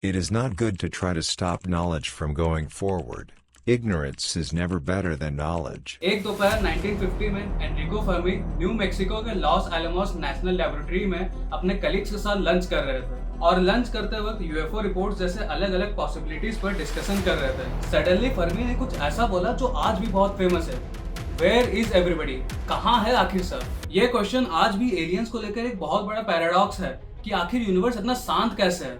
It is not good to try to stop knowledge from going forward. Ignorance is never better than knowledge. एक दोपहर 1950 में Enrico Fermi new Mexico के loss Alamos national laboratory में अपने colleagues के साथ lunch कर रहे थे और लंच करते वक्त यूएफओ रिपोर्ट्स जैसे अलग अलग पॉसिबिलिटीज पर डिस्कशन कर रहे थे। सडनली फर्मी ने कुछ ऐसा बोला जो आज भी बहुत फेमस है, वेयर इज एवरीबडी? कहाँ है आखिर सब? ये क्वेश्चन आज भी एलियंस को लेकर एक बहुत बड़ा पैराडॉक्स है कि आखिर यूनिवर्स इतना शांत कैसे है।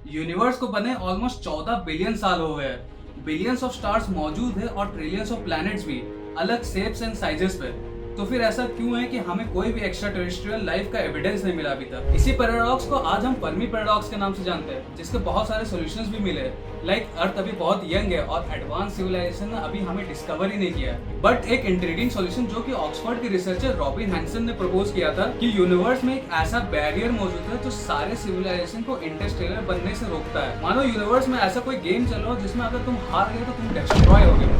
यूनिवर्स को बने ऑलमोस्ट 14 बिलियन साल हो गए हैं। बिलियंस ऑफ स्टार्स मौजूद है और ट्रिलियंस ऑफ प्लैनेट्स भी, अलग शेप्स एंड साइजेस पे। तो फिर ऐसा क्यों है कि हमें कोई भी एक्स्ट्रा टेरेस्ट्रियल लाइफ का एविडेंस नहीं मिला अभी तक? इसी पैराडॉक्स को आज हम फर्मी पैराडॉक्स के नाम से जानते हैं, जिसके बहुत सारे सॉल्यूशंस भी मिले। लाइक अर्थ अभी बहुत यंग है और एडवांस सिविलाइजेशन ने अभी हमें डिस्कवर ही नहीं किया है। बट एक इंट्रीडिंग सॉल्यूशन जो कि ऑक्सफोर्ड के रिसर्चर रॉबिन हैंसन ने प्रपोज किया था कि यूनिवर्स में एक ऐसा बैरियर मौजूद है जो सारे सिविलाइजेशन को इंटरस्टेलर बनने से रोकता है। मानो यूनिवर्स में ऐसा कोई गेम चल रहा हो जिसमें अगर तुम हार गए तो तुम डिस्ट्रॉय होगे।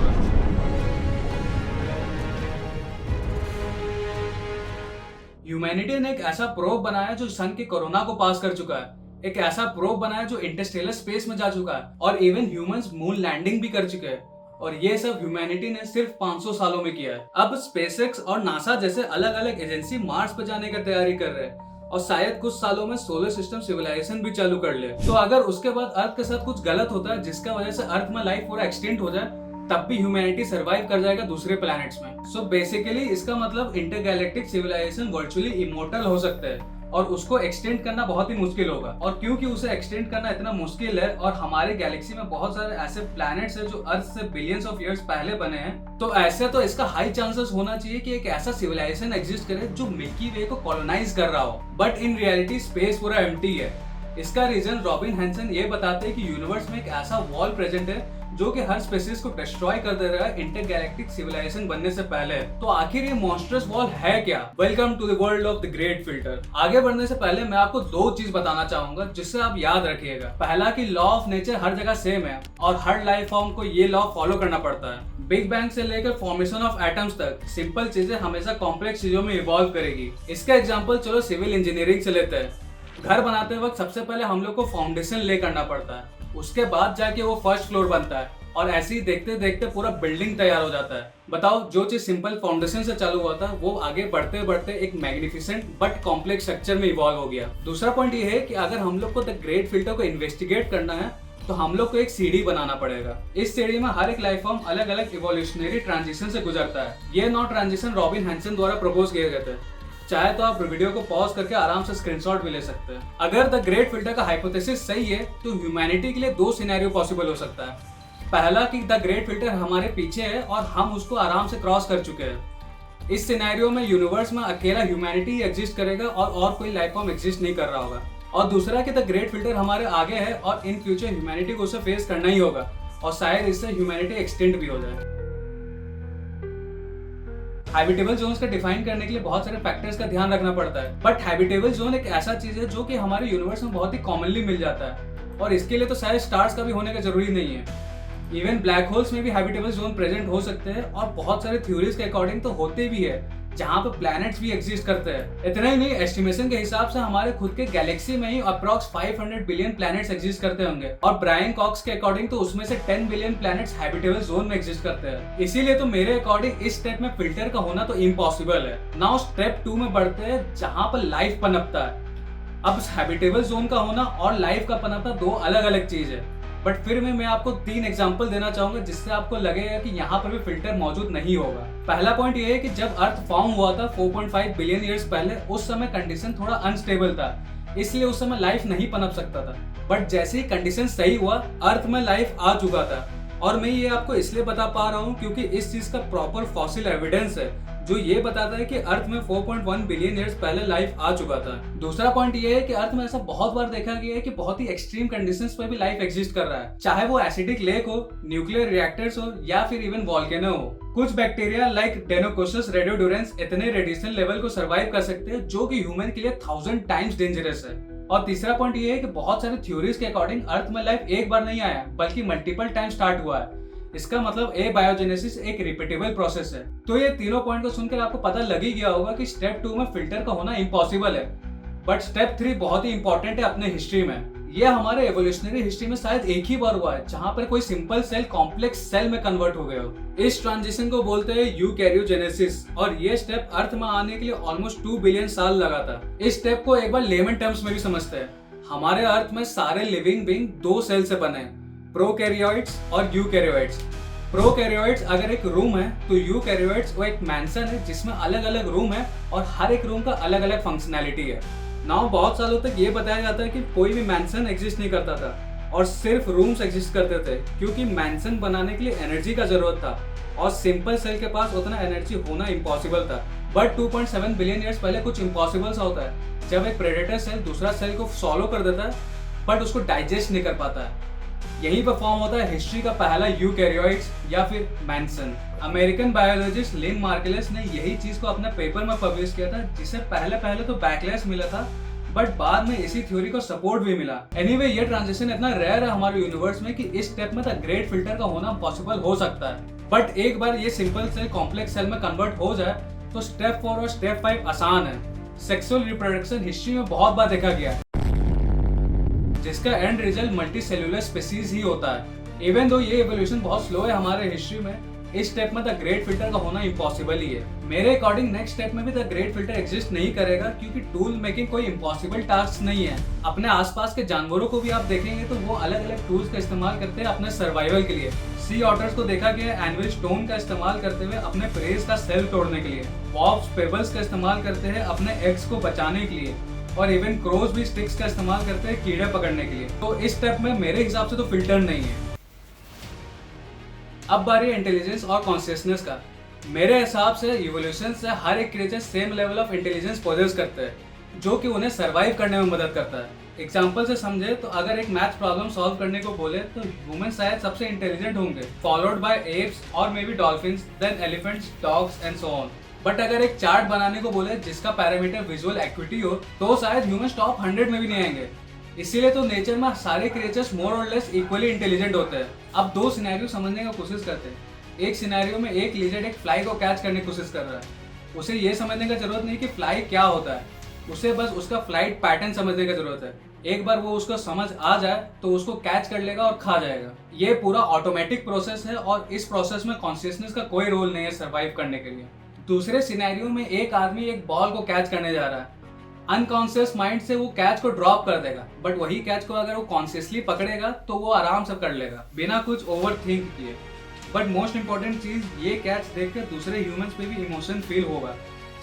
ह्यूमैनिटी ने एक ऐसा प्रोब बनाया जो सन के कोरोना को पास कर चुका है, एक ऐसा प्रोब बनाया जो इंटरस्टेलर स्पेस में जा चुका है और इवन ह्यूमंस मून लैंडिंग भी कर चुके हैं। और ये सब ह्यूमैनिटी ने सिर्फ 500 सालों में किया है। अब स्पेसएक्स और नासा जैसे अलग अलग एजेंसी मार्स पर जाने की तैयारी कर रहे हैं और शायद कुछ सालों में सोलर सिस्टम सिविलाइजेशन भी चालू कर ले। तो अगर उसके बाद अर्थ के साथ कुछ गलत होता है जिसका वजह से अर्थ में लाइफ पूरा एक्सटेंट हो जाए, तब भी ह्यूमैनिटी सरवाइव कर जाएगा दूसरे प्लैनेट्स में। सो बेसिकली इसका मतलब इंटरगैलेक्टिक सिविलाइजेशन वर्चुअली इमोर्टल हो सकते हैं और उसको एक्सटेंड करना बहुत ही मुश्किल होगा। और क्योंकि उसे एक्सटेंड करना इतना मुश्किल है और हमारे गैलेक्सी में बहुत सारे ऐसे प्लैनेट्स हैं जो अर्थ से बिलियंस ऑफ ईयर्स पहले बने हैं, तो ऐसे तो इसका हाई चांसेस होना चाहिए कि एक ऐसा सिविलाइजेशन एग्जिस्ट करे जो मिल्की वे को कॉलोनाइज कर रहा हो। बट इन रियलिटी स्पेस पूरा एम्प्टी है। इसका रीजन रॉबिन हैंसन ये बताते हैं कि यूनिवर्स में एक ऐसा वॉल प्रेजेंट है जो कि हर स्पीशीज को डिस्ट्रॉय कर दे रहा है इंटरगैलेक्टिक सिविलाइजेशन बनने से पहले। तो आखिर ये मॉन्स्टरस वॉल है क्या? Welcome to the world of the great filter. आगे बढ़ने से पहले मैं आपको दो चीज बताना चाहूंगा जिससे आप याद रखिएगा। पहला कि लॉ ऑफ नेचर हर जगह सेम है और हर लाइफ फॉर्म को ये लॉ फॉलो करना पड़ता है। बिग बैंग से लेकर फॉर्मेशन ऑफ एटम्स तक सिंपल चीजें हमेशा कॉम्प्लेक्स चीजों में इवॉल्व करेगी। इसका एग्जाम्पल चलो सिविल इंजीनियरिंग से लेते हैं। घर बनाते वक्त सबसे पहले हम लोग को फाउंडेशन ले करना पड़ता है, उसके बाद जाके वो फर्स्ट फ्लोर बनता है और ऐसे ही देखते देखते पूरा बिल्डिंग तैयार हो जाता है। बताओ, जो चीज सिंपल फाउंडेशन से चालू हुआ था वो आगे बढ़ते बढ़ते एक मैग्निफिसेंट बट कॉम्प्लेक्स स्ट्रक्चर में इवॉल्व हो गया। दूसरा पॉइंट ये है कि अगर हम लोग को द ग्रेट फिल्टर को इन्वेस्टिगेट करना है तो हम लोग को एक सीढ़ी बनाना पड़ेगा। इस सीढ़ी में हर एक लाइफ फॉर्म अलग अलग इवोल्यूशनरी ट्रांजिशन से गुजरता है। ये 9 ट्रांजिशन रॉबिन हैंसन द्वारा प्रपोज किए गए थे। चाहे तो आप वीडियो को पॉज करके आराम से स्क्रीनशॉट भी ले सकते हैं। अगर द ग्रेट फिल्टर का हाइपोथेसिस सही है तो ह्यूमैनिटी के लिए 2 सिनेरियो पॉसिबल हो सकता है। पहला कि द ग्रेट फिल्टर हमारे पीछे है और हम उसको आराम से क्रॉस कर चुके हैं। इस सिनेरियो में यूनिवर्स में अकेला ह्यूमैनिटी एग्जिस्ट करेगा और कोई लाइफ फॉर्म एग्जिस्ट नहीं कर रहा होगा। और दूसरा कि द ग्रेट फिल्टर हमारे आगे है और इन फ्यूचर ह्यूमैनिटी को उसे फेस करना ही होगा और शायद इससे ह्यूमैनिटी एक्सटेंड भी हो जाए। हैबिटेबल जोन्स का डिफाइन करने के लिए बहुत सारे फैक्टर्स का ध्यान रखना पड़ता है, बट हैबिटेबल जोन एक ऐसा चीज है जो कि हमारे यूनिवर्स में बहुत ही कॉमनली मिल जाता है और इसके लिए तो शायद स्टार्स का भी होने का जरूरी नहीं है। इवन ब्लैक होल्स में भी हैबिटेबल जोन प्रेजेंट हो सकते हैं और बहुत सारे थ्योरीज के अकॉर्डिंग तो होते भी है जहाँ पे प्लैनेट्स भी एग्जिस्ट करते हैं। इतना ही नहीं, एस्टिमेशन के हिसाब से हमारे खुद के गैलेक्सी में ही अप्रॉक्स 500 बिलियन प्लैनेट्स एग्जिस्ट करते होंगे और ब्रायन कॉक्स के अकॉर्डिंग तो उसमें से 10 बिलियन प्लैनेट्स हैबिटेबल जोन में एग्जिस्ट करते हैं। इसीलिए तो मेरे अकॉर्डिंग इस स्टेप में फिल्टर का होना तो इम्पॉसिबल है। नाउ स्टेप 2 में बढ़ते हैं जहाँ पर लाइफ पनपता है। अब हैबिटेबल जोन का होना और लाइफ का पनपना 2 अलग अलग चीज है, बट फिर मैं आपको 3 एग्जांपल देना चाहूंगा जिससे आपको लगेगा कि यहाँ पर भी फिल्टर मौजूद नहीं होगा। पहला पॉइंट ये है कि जब अर्थ फॉर्म हुआ था 4.5 बिलियन ईयर्स पहले, उस समय कंडीशन थोड़ा अनस्टेबल था, इसलिए उस समय लाइफ नहीं पनप सकता था। बट जैसे ही कंडीशन सही हुआ, अर्थ में लाइफ आ चुका था। और मैं ये आपको इसलिए बता पा रहा हूँ क्योंकि इस चीज का प्रॉपर फॉसिल एविडेंस है जो ये बताता है कि अर्थ में 4.1 बिलियन ईयर्स पहले लाइफ आ चुका था। दूसरा पॉइंट ये है कि अर्थ में ऐसा बहुत बार देखा गया है कि बहुत ही एक्सट्रीम कंडीशंस पे भी लाइफ एग्जिस्ट कर रहा है, चाहे वो एसिडिक लेक हो, न्यूक्लियर रिएक्टर्स हो या फिर इवन वॉल्केनो हो। कुछ बैक्टीरिया लाइक डेनोकोसस रेडियोडुरेंस इतने रेडिएशन लेवल को सर्वाइव कर सकते हैं जो कि ह्यूमन के लिए 1000 टाइम्स डेंजरस है। और तीसरा पॉइंट ये है कि बहुत सारे थ्योरीज के अकॉर्डिंग अर्थ में लाइफ एक बार नहीं आया बल्कि मल्टीपल टाइम स्टार्ट हुआ है। इसका मतलब एबायोजेनेसिस एक रिपीटेबल प्रोसेस है। तो ये तीनों पॉइंट को सुनकर आपको पता लग ही गया होगा कि स्टेप 2 में फिल्टर का होना इम्पॉसिबल है। बट स्टेप 3 बहुत ही इंपॉर्टेंट है अपने हिस्ट्री में। ये हमारे एवोल्यूशनरी हिस्ट्री में शायद एक ही बार हुआ है जहां पर कोई सिंपल सेल कॉम्प्लेक्स सेल में कन्वर्ट हो गया हो। इस ट्रांजिशन को बोलते हैं यूकैरियोजेनेसिस और ये स्टेप अर्थ में आने के लिए ऑलमोस्ट 2 बिलियन साल लगा था। इस स्टेप को एक बार लेमन टर्म्स में भी समझते हैं। हमारे अर्थ में सारे लिविंग बीइंग 2 सेल से बने हैं, प्रोकैरियोट्स और यूकैरियोट्स। प्रोकैरियोट्स अगर एक रूम है तो यूकैरियोट्स वो एक मैंसन है जिसमें अलग अलग रूम है और हर एक रूम का अलग अलग फंक्शनैलिटी है। नाउ बहुत सालों तक ये बताया जाता है कि कोई भी मैंसन एग्जिस्ट नहीं करता था और सिर्फ रूम्स एग्जिस्ट करते थे, क्योंकि मैंसन बनाने के लिए एनर्जी का जरूरत था और सिंपल सेल के पास उतना एनर्जी होना इम्पॉसिबल था। बट 2.7 बिलियन ईयर्स पहले कुछ इम्पॉसिबल सा होता है जब एक प्रेडेटर सेल दूसरा सेल को सॉलो कर देता है बट उसको डाइजेस्ट नहीं कर पाता है। यही पर फॉर्म होता है हिस्ट्री का पहला यूकैरियोट्स या फिर मैंसन। अमेरिकन बायोलॉजिस्ट लिन मार्केलेस ने यही चीज को अपने पेपर में पब्लिश किया था, जिसे पहले तो बैकलैश मिला था बट बाद में इसी थ्योरी को सपोर्ट भी मिला। एनीवे ये ट्रांजिशन इतना रेयर है हमारे यूनिवर्स में कि इस स्टेप में द ग्रेट फिल्टर का होना पॉसिबल हो सकता है। बट एक बार ये सिंपल सेल कॉम्प्लेक्स सेल में कन्वर्ट हो जाए तो स्टेप 4 और स्टेप 5 आसान है। सेक्सुअल रिप्रोडक्शन हिस्ट्री में बहुत बार देखा गया है, जिसका end result multicellular species ही होता है। इवन दो ये एवोल्यूशन बहुत स्लो है हमारे हिस्ट्री में, इस स्टेप में द ग्रेट फिल्टर का होना इम्पॉसिबल ही है। मेरे अकॉर्डिंग नेक्स्ट स्टेप में भी द ग्रेट फिल्टर एग्जिस्ट नहीं करेगा, क्योंकि टूल मेकिंग कोई इम्पॉसिबल टास्क नहीं है। अपने आसपास के जानवरों को भी आप देखेंगे तो वो अलग अलग टूल्स का इस्तेमाल करते हैं अपने सर्वाइवल के लिए। सी ऑटर्स को देखा गया एनविल स्टोन का इस्तेमाल करते हुए अपने प्रेज का सेल तोड़ने के लिए। वॉब्स पेबल्स का इस्तेमाल करते हैं अपने एग्स को बचाने के लिए और इवन क्रोज भी स्टिक्स का इस्तेमाल करते हैं कीड़े पकड़ने के लिए। तो इस स्टेप में मेरे हिसाब से तो फिल्टर नहीं है। अब बारी इंटेलिजेंस और कॉन्शियसनेस का। मेरे हिसाब से इवोल्यूशन से हर एक creature same level of intelligence possess करते हैं, जो कि उन्हें सरवाइव करने में मदद करता है। एग्जाम्पल से समझे तो अगर एक मैथ प्रॉब्लम सॉल्व करने को बोले तो ह्यूमन शायद सबसे इंटेलिजेंट होंगे, फॉलोड बाय एप्स और maybe dolphins, then elephants, dogs and so on. But अगर एक चार्ट बनाने को बोले जिसका पैरामीटर विजुअल एक्विटी हो तो शायद ह्यूमन टॉप 100 में भी नहीं आएंगे। इसीलिए तो नेचर में सारे क्रिएचर्स मोर और लेस इक्वली इंटेलिजेंट होते हैं। अब 2 सिनेरियो समझने की कोशिश करते हैं। एक सिनेरियो में एक लिजर्ड एक फ्लाई को कैच करने की कोशिश कर रहा है। उसे ये समझने का जरूरत नहीं कि फ्लाई क्या होता है, उसे बस उसका फ्लाइट पैटर्न समझने की जरूरत है। एक बार वो उसको समझ आ जाए तो उसको कैच कर लेगा और खा जाएगा। ये पूरा ऑटोमेटिक प्रोसेस है और इस प्रोसेस में कॉन्शियसनेस का कोई रोल नहीं है सर्वाइव करने के लिए। दूसरे सिनेरियो में एक आदमी एक बॉल को कैच करने जा रहा है। अनकॉन्शियस माइंड से वो कैच को ड्रॉप कर देगा, बट वही कैच को अगर वो कॉन्शियसली पकड़ेगा तो वो आराम से कर लेगा बिना कुछ ओवर थिंक किए। बट मोस्ट इंपॉर्टेंट चीज, ये कैच देखकर दूसरे ह्यूमंस पे भी इमोशन फील होगा,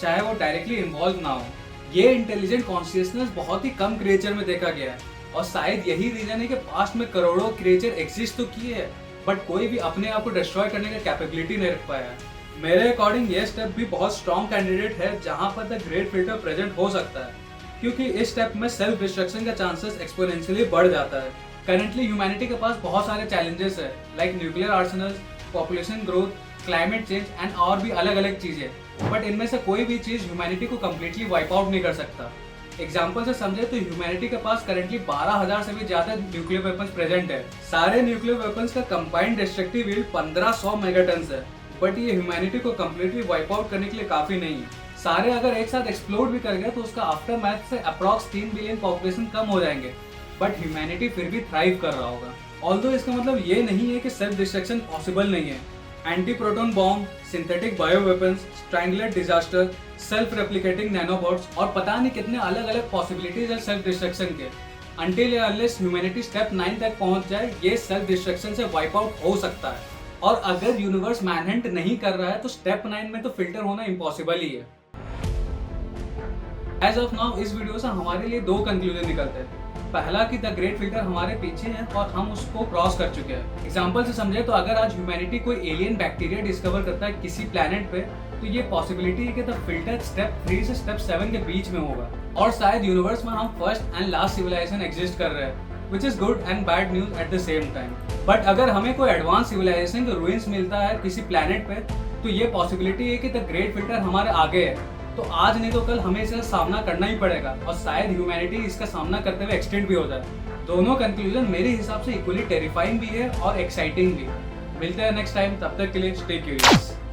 चाहे वो डायरेक्टली इन्वॉल्व ना हो। ये इंटेलिजेंट कॉन्शियसनेस बहुत ही कम क्रिएचर में देखा गया है और शायद यही रीजन है कि पास्ट में करोड़ों क्रिएचर एग्जिस्ट तो किए हैं बट कोई भी अपने आप को डिस्ट्रॉय करने का कैपेबिलिटी नहीं रख पाया। मेरे अकॉर्डिंग ये स्टेप भी बहुत स्ट्रॉन्ग कैंडिडेट है जहां पर द ग्रेट फिल्टर प्रेजेंट हो सकता है, क्योंकि इस स्टेप में सेल्फ डिस्ट्रक्शन का चांसेस एक्सपोनेंशियली बढ़ जाता है। करंटली ह्यूमैनिटी के पास बहुत सारे चैलेंजेस है, like nuclear arsenals, population growth, climate change and और भी अलग अलग चीजें। बट इनमें से कोई भी चीज ह्यूमैनिटी को कम्प्लीटली वाइप आउट नहीं कर सकता। एग्जाम्पल से समझे तो ह्यूमैनिटी के पास करंटली 12,000 से भी ज्यादा न्यूक्लियर वेपन्स प्रेजेंट है। सारे न्यूक्लियर वेपन्स का कंबाइंड डिस्ट्रक्टिव यील्ड 1500 मेगाटन्स है, बट ये ह्यूमैनिटी को कम्प्लीटली वाइप आउट करने के लिए काफी नहीं है। सारे अगर एक साथ एक्सप्लोड भी कर गए तो उसका आफ्टर मैथ से अप्रॉक्स 3 बिलियन पॉपुलेशन कम हो जाएंगे, बट ह्यूमैनिटी फिर भी थ्राइव कर रहा होगा। ऑल्दो इसका मतलब ये नहीं है कि सेल्फ डिस्ट्रक्शन पॉसिबल नहीं है। Antiproton bomb, synthetic bioweapons, strangelet disaster, self replicating nanobots और पता नहीं कितने अलग अलग पॉसिबिलिटीज है सेल्फ डिस्ट्रक्शन के। अनटिल या अनलेस ह्यूमैनिटी स्टेप 9 तक पहुंच जाए, ये सेल्फ डिस्ट्रक्शन से वाइप आउट हो सकता है। और अगर यूनिवर्स मैनहंट नहीं कर रहा है तो स्टेप 9 में तो फिल्टर होना इम्पॉसिबल ही है। एज ऑफ नाउ इस वीडियो से हमारे लिए 2 कंक्लूजन निकलते हैं। पहला कि द ग्रेट फिल्टर हमारे पीछे है और हम उसको क्रॉस कर चुके हैं। एग्जाम्पल से समझे तो अगर आज ह्यूमैनिटी कोई एलियन बैक्टीरिया डिस्कवर करता है किसी प्लेनेट पे, तो ये पॉसिबिलिटी है कि द फिल्टर स्टेप 3 से स्टेप 7 के बीच में होगा और शायद यूनिवर्स में हम first and last civilisation exist कर रहे हैं, which is good and bad news at the same time. But अगर हमें कोई एडवांस सिविलाइजेशन का रूइंस मिलता है किसी प्लेनेट पे, तो ये पॉसिबिलिटी है कि द ग्रेट फिल्टर हमारे आगे है। तो आज नहीं तो कल हमें इसका सामना करना ही पड़ेगा और शायद ह्यूमैनिटी इसका सामना करते हुए एक्सटेंड भी हो जाए। दोनों कंक्लूजन मेरे हिसाब से इक्वली टेरिफाइंग भी है और एक्साइटिंग भी। मिलते हैं नेक्स्ट टाइम, तब तक के लिए स्टे क्यूरियस।